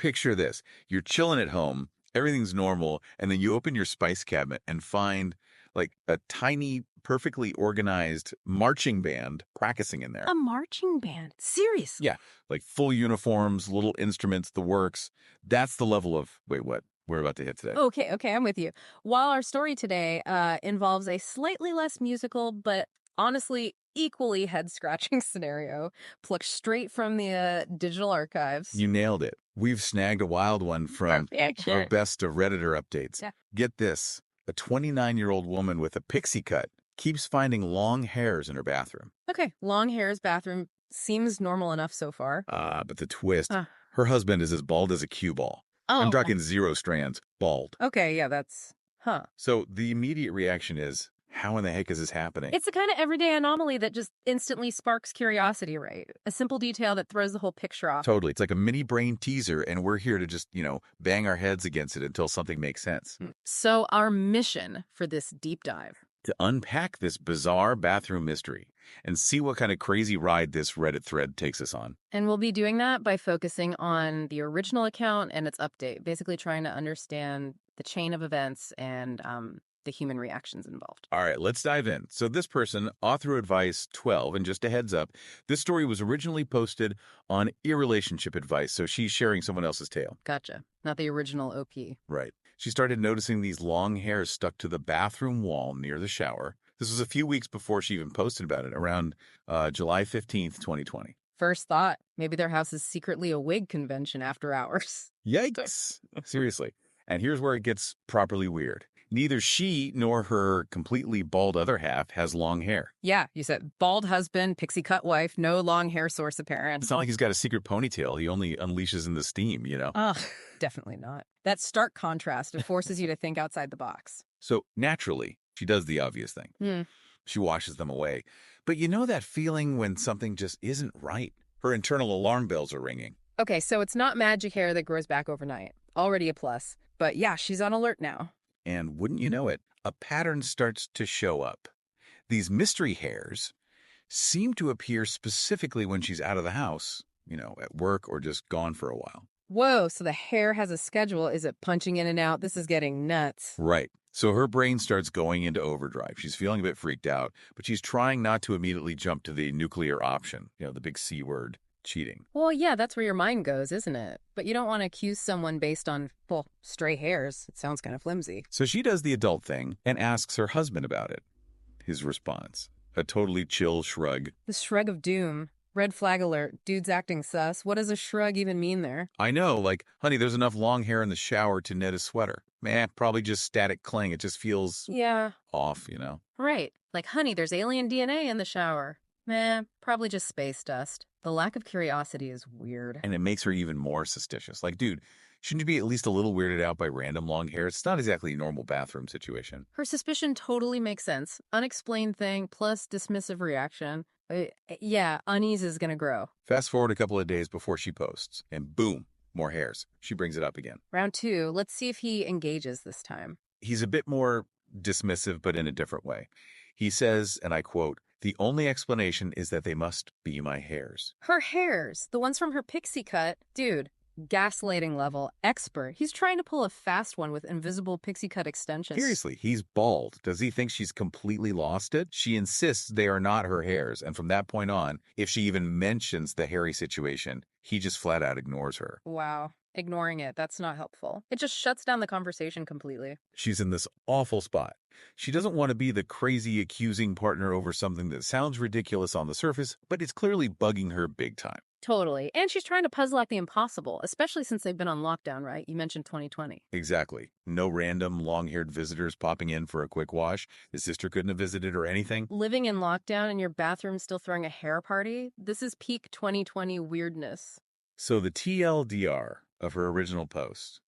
picture this. You're chilling at home, everything's normal, and then you open your spice cabinet and find like a tiny, perfectly organized marching band practicing in there. A marching band? Seriously? Yeah, like full uniforms, little instruments, the works. That's the level of, wait, what? We're about to hit today. Okay, I'm with you. While our story today involves a slightly less musical, but honestly equally head-scratching scenario, plucked straight from the digital archives. You nailed it. We've snagged a wild one from our best of Redditor updates. Yeah. Get this. A 29-year-old woman with a pixie cut keeps finding long hairs in her bathroom. Okay, long hairs, bathroom, seems normal enough so far. But the twist, her husband is as bald as a cue ball. Oh. I'm talking 0 strands, bald. Okay, yeah, that's, So the immediate reaction is, how in the heck is this happening? It's the kind of everyday anomaly that just instantly sparks curiosity, right? A simple detail that throws the whole picture off. Totally. It's like a mini brain teaser, and we're here to just, bang our heads against it until something makes sense. So our mission for this deep dive, to unpack this bizarre bathroom mystery and see what kind of crazy ride this Reddit thread takes us on. And we'll be doing that by focusing on the original account and its update, basically trying to understand the chain of events and the human reactions involved. All right, let's dive in. So this person, Author Advice 12, and just a heads up, this story was originally posted on Irrelationship Advice, so she's sharing someone else's tale. Gotcha. Not the original OP. Right. She started noticing these long hairs stuck to the bathroom wall near the shower. This was a few weeks before she even posted about it, around July 15th, 2020. First thought, maybe their house is secretly a wig convention after hours. Yikes. Seriously. And here's where it gets properly weird. Neither she nor her completely bald other half has long hair. Yeah, you said bald husband, pixie cut wife, no long hair source apparent. It's not like he's got a secret ponytail. He only unleashes in the steam, Ugh, definitely not. That stark contrast, it forces you to think outside the box. So naturally, she does the obvious thing. She washes them away. But you know that feeling when something just isn't right? Her internal alarm bells are ringing. Okay, so it's not magic hair that grows back overnight. Already a plus. But yeah, she's on alert now. And wouldn't you know it, a pattern starts to show up. These mystery hairs seem to appear specifically when she's out of the house, at work or just gone for a while. Whoa, so the hair has a schedule. Is it punching in and out? This is getting nuts. Right. So her brain starts going into overdrive. She's feeling a bit freaked out, but she's trying not to immediately jump to the nuclear option, the big C word. Cheating. Well, yeah, that's where your mind goes, isn't it? But you don't want to accuse someone based on, stray hairs. It sounds kind of flimsy. So she does the adult thing and asks her husband about it. His response, a totally chill shrug. The shrug of doom. Red flag alert. Dude's acting sus. What does a shrug even mean there? I know, like, honey, there's enough long hair in the shower to knit a sweater. Probably just static cling. It just feels off, Right. Like, honey, there's alien DNA in the shower. Probably just space dust. The lack of curiosity is weird. And it makes her even more suspicious. Like, dude, shouldn't you be at least a little weirded out by random long hair? It's not exactly a normal bathroom situation. Her suspicion totally makes sense. Unexplained thing plus dismissive reaction. Yeah, unease is going to grow. Fast forward a couple of days before she posts, and boom, more hairs. She brings it up again. Round 2. Let's see if he engages this time. He's a bit more dismissive, but in a different way. He says, and I quote, "The only explanation is that they must be my hairs." Her hairs, the ones from her pixie cut. Dude, gaslighting level, expert. He's trying to pull a fast one with invisible pixie cut extensions. Seriously, he's bald. Does he think she's completely lost it? She insists they are not her hairs, and from that point on, if she even mentions the hairy situation, he just flat out ignores her. Wow. Ignoring it, that's not helpful. It just shuts down the conversation completely. She's in this awful spot. She doesn't want to be the crazy accusing partner over something that sounds ridiculous on the surface, but it's clearly bugging her big time. Totally. And she's trying to puzzle out the impossible, especially since they've been on lockdown, right? You mentioned 2020. Exactly. No random long-haired visitors popping in for a quick wash. His sister couldn't have visited or anything. Living in lockdown and your bathroom still throwing a hair party? This is peak 2020 weirdness. So the TLDR of her original post.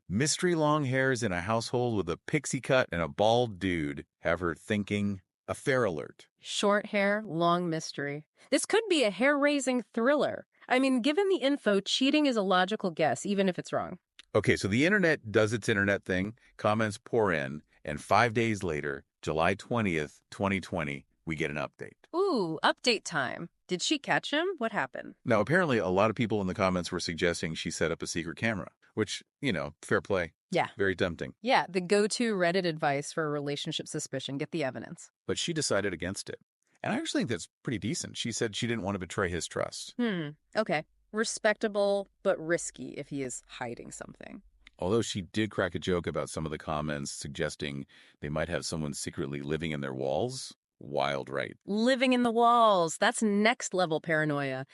Mystery long hairs in a household with a pixie cut and a bald dude have her thinking affair alert. Short hair, long mystery. This could be a hair-raising thriller. I mean, given the info, cheating is a logical guess, even if it's wrong. Okay, so the internet does its internet thing, comments pour in, and 5 days later, July 20th, 2020, we get an update. Ooh, update time. Did she catch him? What happened? Now, apparently, a lot of people in the comments were suggesting she set up a secret camera, which, fair play. Yeah. Very tempting. Yeah, the go-to Reddit advice for a relationship suspicion. Get the evidence. But she decided against it. And I actually think that's pretty decent. She said she didn't want to betray his trust. Okay. Respectable, but risky if he is hiding something. Although she did crack a joke about some of the comments suggesting they might have someone secretly living in their walls. Wild, right? Living in the walls. That's next level paranoia.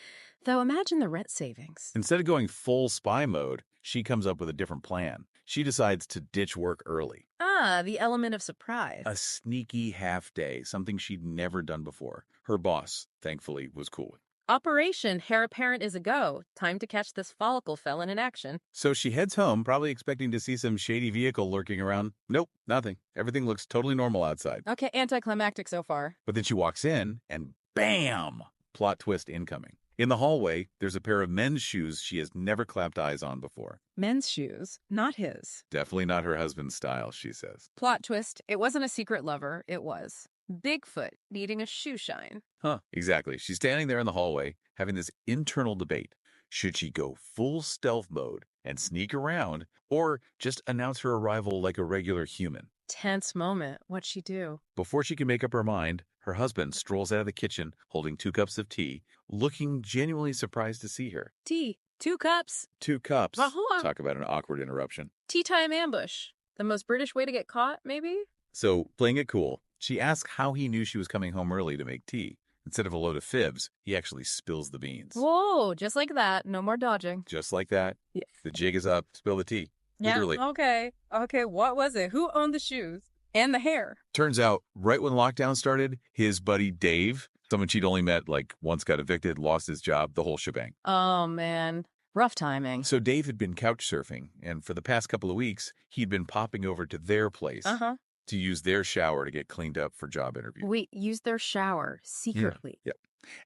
Though imagine the rent savings. Instead of going full spy mode, she comes up with a different plan. She decides to ditch work early. Ah, the element of surprise. A sneaky half day, something she'd never done before. Her boss, thankfully, was cool with. Operation Hair Apparent is a go. Time to catch this follicle felon in action. So she heads home, probably expecting to see some shady vehicle lurking around. Nope, nothing. Everything looks totally normal outside. Okay, anticlimactic so far. But then she walks in, and bam! Plot twist incoming. In the hallway, there's a pair of men's shoes she has never clapped eyes on before. Men's shoes, not his. Definitely not her husband's style, she says. Plot twist, it wasn't a secret lover, it was Bigfoot needing a shoe shine. Huh, exactly. She's standing there in the hallway, having this internal debate. Should she go full stealth mode and sneak around, or just announce her arrival like a regular human? Tense moment. What'd she do? Before she can make up her mind, her husband strolls out of the kitchen holding 2 cups of tea, looking genuinely surprised to see her. Tea. 2 cups. 2 cups. Well, hold on. Talk about an awkward interruption. Tea time ambush. The most British way to get caught, maybe? So, playing it cool, she asks how he knew she was coming home early to make tea. Instead of a load of fibs, he actually spills the beans. Whoa, just like that. No more dodging. Just like that. Yeah. The jig is up. Spill the tea. Yeah, Literally. Okay, what was it? Who owned the shoes? And the hair? Turns out, right when lockdown started, his buddy Dave, someone she'd only met once, got evicted, lost his job, the whole shebang. Oh, man. Rough timing. So Dave had been couch surfing, and for the past couple of weeks, he'd been popping over to their place to use their shower to get cleaned up for job interviews. Wait, use their shower secretly. Yep.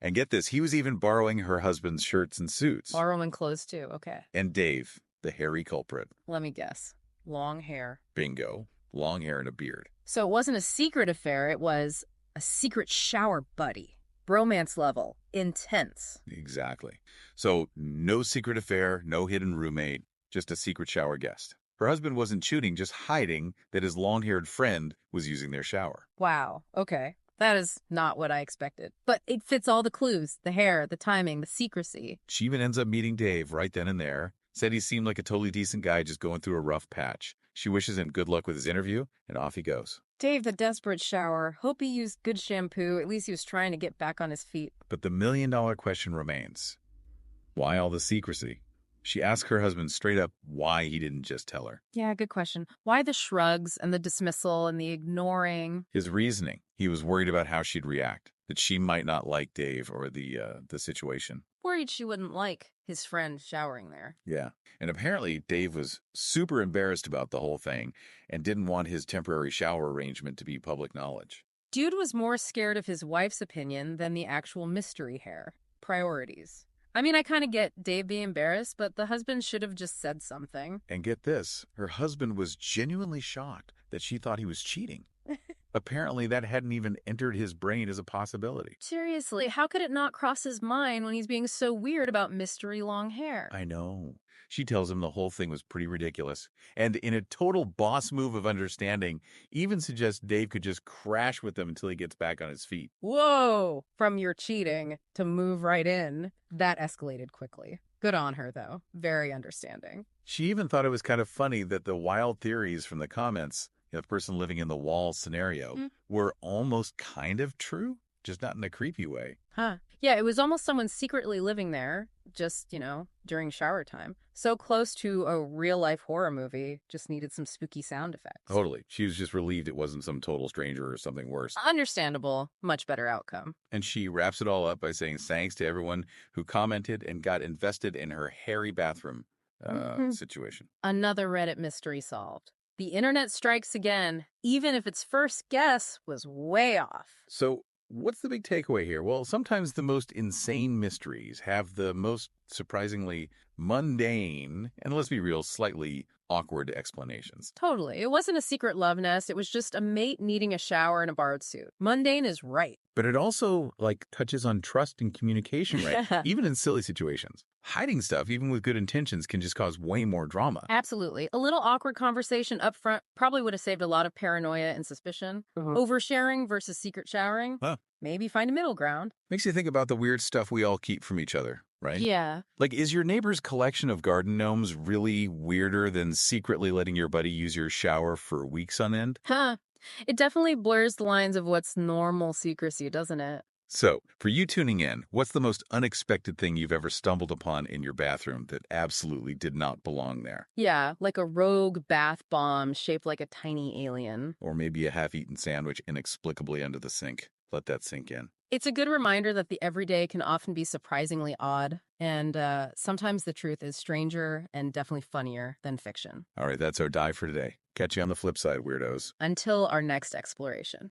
And get this, he was even borrowing her husband's shirts and suits. Borrowing clothes too, okay. And Dave, the hairy culprit. Let me guess. Long hair. Bingo. Long hair and a beard. So it wasn't a secret affair, it was a secret shower buddy. Bromance level. Intense. Exactly. So no secret affair, no hidden roommate, just a secret shower guest. Her husband wasn't shooting, just hiding that his long-haired friend was using their shower. Wow, okay. That is not what I expected. But it fits all the clues. The hair, the timing, the secrecy. She even ends up meeting Dave right then and there. Said he seemed like a totally decent guy just going through a rough patch. She wishes him good luck with his interview, and off he goes. Dave, the desperate shower. Hope he used good shampoo. At least he was trying to get back on his feet. But the million-dollar question remains. Why all the secrecy? She asks her husband straight up why he didn't just tell her. Yeah, good question. Why the shrugs and the dismissal and the ignoring? His reasoning. He was worried about how she'd react, that she might not like Dave or the situation. Worried she wouldn't like his friend showering there. Yeah. And apparently Dave was super embarrassed about the whole thing and didn't want his temporary shower arrangement to be public knowledge. Dude was more scared of his wife's opinion than the actual mystery hair. Priorities. I mean, I kind of get Dave being embarrassed, but the husband should have just said something. And get this, her husband was genuinely shocked that she thought he was cheating. Apparently, that hadn't even entered his brain as a possibility. Seriously, how could it not cross his mind when he's being so weird about mystery long hair? I know. She tells him the whole thing was pretty ridiculous. And in a total boss move of understanding, even suggests Dave could just crash with them until he gets back on his feet. Whoa! From your cheating to move right in, that escalated quickly. Good on her, though. Very understanding. She even thought it was kind of funny that the wild theories from the comments, the person living in the wall scenario, were almost kind of true, just not in a creepy way. Huh. Yeah, it was almost someone secretly living there, just, during shower time. So close to a real-life horror movie, just needed some spooky sound effects. Totally. She was just relieved it wasn't some total stranger or something worse. Understandable. Much better outcome. And she wraps it all up by saying thanks to everyone who commented and got invested in her hairy bathroom situation. Another Reddit mystery solved. The internet strikes again, even if its first guess was way off. So what's the big takeaway here? Well, sometimes the most insane mysteries have the most surprisingly mundane, and let's be real, slightly awkward explanations. Totally. It wasn't a secret love nest. It was just a mate needing a shower in a borrowed suit. Mundane is right. But it also, like, touches on trust and communication, right? Even in silly situations. Hiding stuff, even with good intentions, can just cause way more drama. Absolutely. A little awkward conversation up front probably would have saved a lot of paranoia and suspicion. Oversharing versus secret showering. Huh. Maybe find a middle ground. Makes you think about the weird stuff we all keep from each other, right? Yeah. Like, is your neighbor's collection of garden gnomes really weirder than secretly letting your buddy use your shower for weeks on end? Huh. It definitely blurs the lines of what's normal secrecy, doesn't it? So, for you tuning in, what's the most unexpected thing you've ever stumbled upon in your bathroom that absolutely did not belong there? Yeah, like a rogue bath bomb shaped like a tiny alien. Or maybe a half-eaten sandwich inexplicably under the sink. Let that sink in. It's a good reminder that the everyday can often be surprisingly odd, and sometimes the truth is stranger and definitely funnier than fiction. All right, that's our dive for today. Catch you on the flip side, weirdos. Until our next exploration.